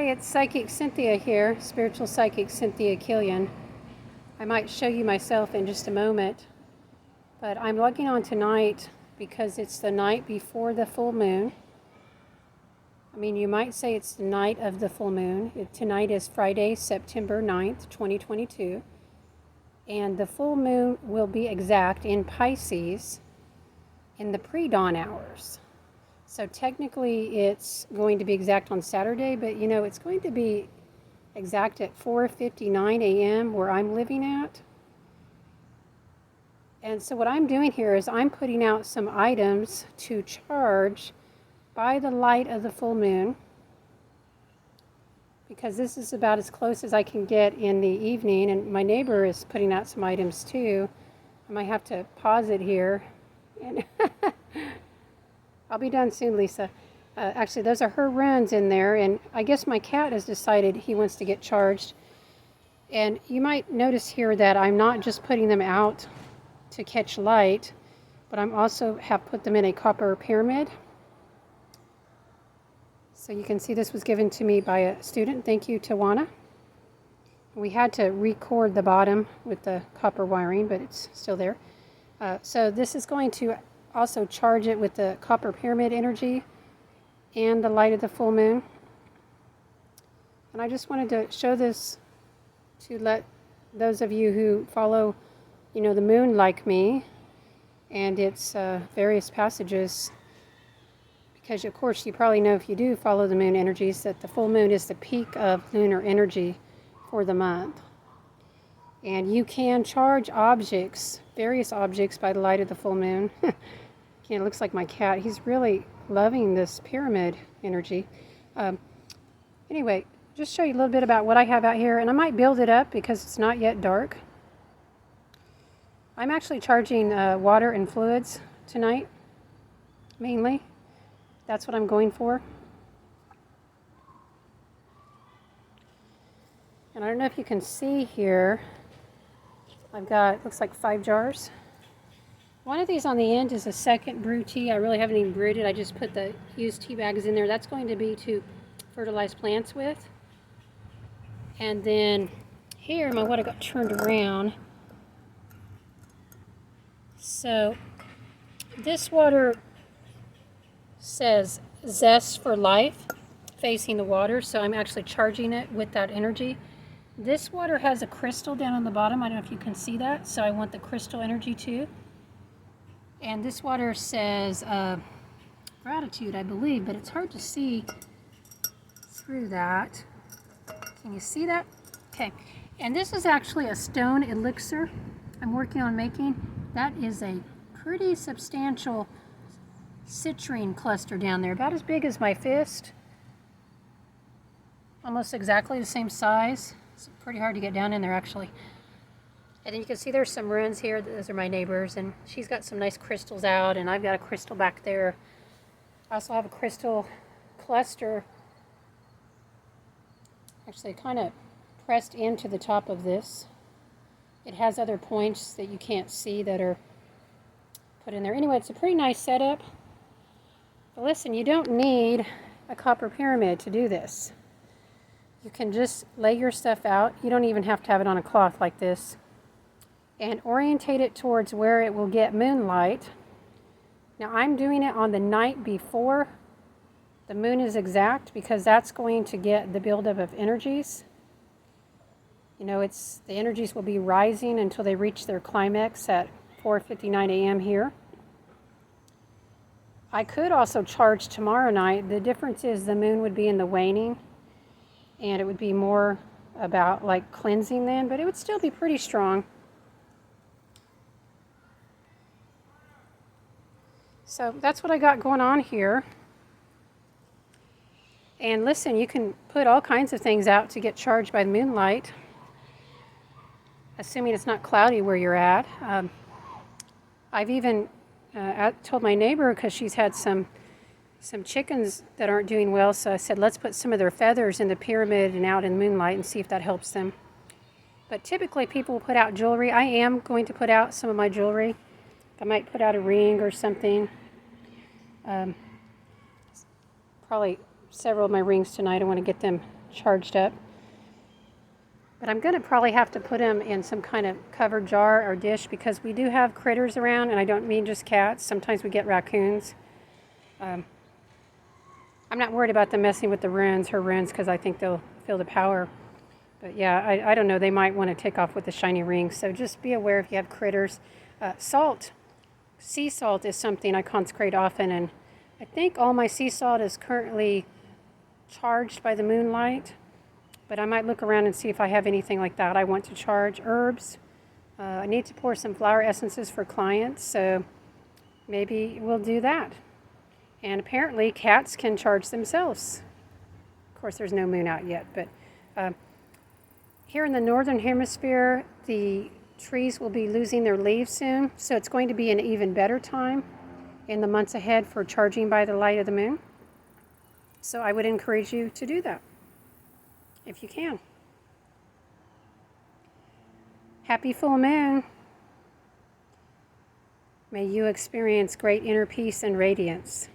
Hi, it's Psychic Cynthia here, Spiritual Psychic Cynthia Killian. I might show you myself in just a moment, but I'm logging on tonight because it's the night before the full moon. I mean, you might say it's the night of the full moon. Tonight is Friday, September 9th, 2022, and the full moon will be exact in Pisces in the pre-dawn hours. So technically it's going to be exact on Saturday, but you know, it's going to be exact at 4:59 a.m. where I'm living at. And so what I'm doing here is I'm putting out some items to charge by the light of the full moon, because this is about as close as I can get in the evening, and my neighbor is putting out some items too. I might have to pause it here. And I'll be done soon, Lisa. Actually, those are her runs in there, and I guess my cat has decided he wants to get charged. And you might notice here that I'm not just putting them out to catch light, but I'm also have put them in a copper pyramid. So you can see this was given to me by a student. Thank you, Tawana. We had to record the bottom with the copper wiring, but it's still there. So this is going to also charge it with the copper pyramid energy and the light of the full moon. And I just wanted to show this to let those of you who follow, you know, the moon like me and its various passages, because of course you probably know, if you do follow the moon energies, that the full moon is the peak of lunar energy for the month. And you can charge objects, various objects, by the light of the full moon. It looks like my cat. He's really loving this pyramid energy. Anyway, just show you a little bit about what I have out here, and I might build it up because it's not yet dark. I'm actually charging water and fluids tonight, mainly. That's what I'm going for. And I don't know if you can see here, I've got, looks like 5 jars. One of these on the end is a second brew tea. I really haven't even brewed it. I just put the used tea bags in there. That's going to be to fertilize plants with. And then here, my water got turned around. So this water says Zest for Life, facing the water. So I'm actually charging it with that energy. This water has a crystal down on the bottom. I don't know if you can see that. So I want the crystal energy too. And this water says gratitude, I believe, but it's hard to see through that. Can you see that? Okay. And this is actually a stone elixir I'm working on making. That is a pretty substantial citrine cluster down there, about as big as my fist. Almost exactly the same size. It's pretty hard to get down in there, actually. And then you can see there's some ruins here. Those are my neighbors, and she's got some nice crystals out, and I've got a crystal back there. I also have a crystal cluster, actually kind of pressed into the top of this. It has other points that you can't see that are put in there. Anyway, it's a pretty nice setup. But listen, you don't need a copper pyramid to do this. You can just lay your stuff out. You don't even have to have it on a cloth like this, and orientate it towards where it will get moonlight. Now I'm doing it on the night before the moon is exact, because that's going to get the buildup of energies. You know, the energies will be rising until they reach their climax at 4:59 a.m. here. I could also charge tomorrow night. The difference is the moon would be in the waning, and it would be more about like cleansing then, but it would still be pretty strong. So that's what I got going on here. And listen, you can put all kinds of things out to get charged by the moonlight, assuming it's not cloudy where you're at. I've even told my neighbor, because she's had some chickens that aren't doing well, so I said, let's put some of their feathers in the pyramid and out in the moonlight and see if that helps them. But typically people will put out jewelry. I am going to put out some of my jewelry. I might put out a ring or something. Probably several of my rings tonight. I want to get them charged up. But I'm going to probably have to put them in some kind of covered jar or dish because we do have critters around, and I don't mean just cats. Sometimes we get raccoons. I'm not worried about them messing with her runes, because I think they'll feel the power. But yeah, I don't know. They might want to take off with the shiny rings. So just be aware if you have critters. Salt. Sea salt is something I consecrate often, and I think all my sea salt is currently charged by the moonlight. But I might look around and see if I have anything like that I want to charge. Herbs. I need to pour some flower essences for clients, so maybe we'll do that. And apparently cats can charge themselves. Of course, there's no moon out yet, but here in the northern hemisphere, the trees will be losing their leaves soon, so it's going to be an even better time in the months ahead for charging by the light of the moon. So I would encourage you to do that if you can. Happy full moon. May you experience great inner peace and radiance.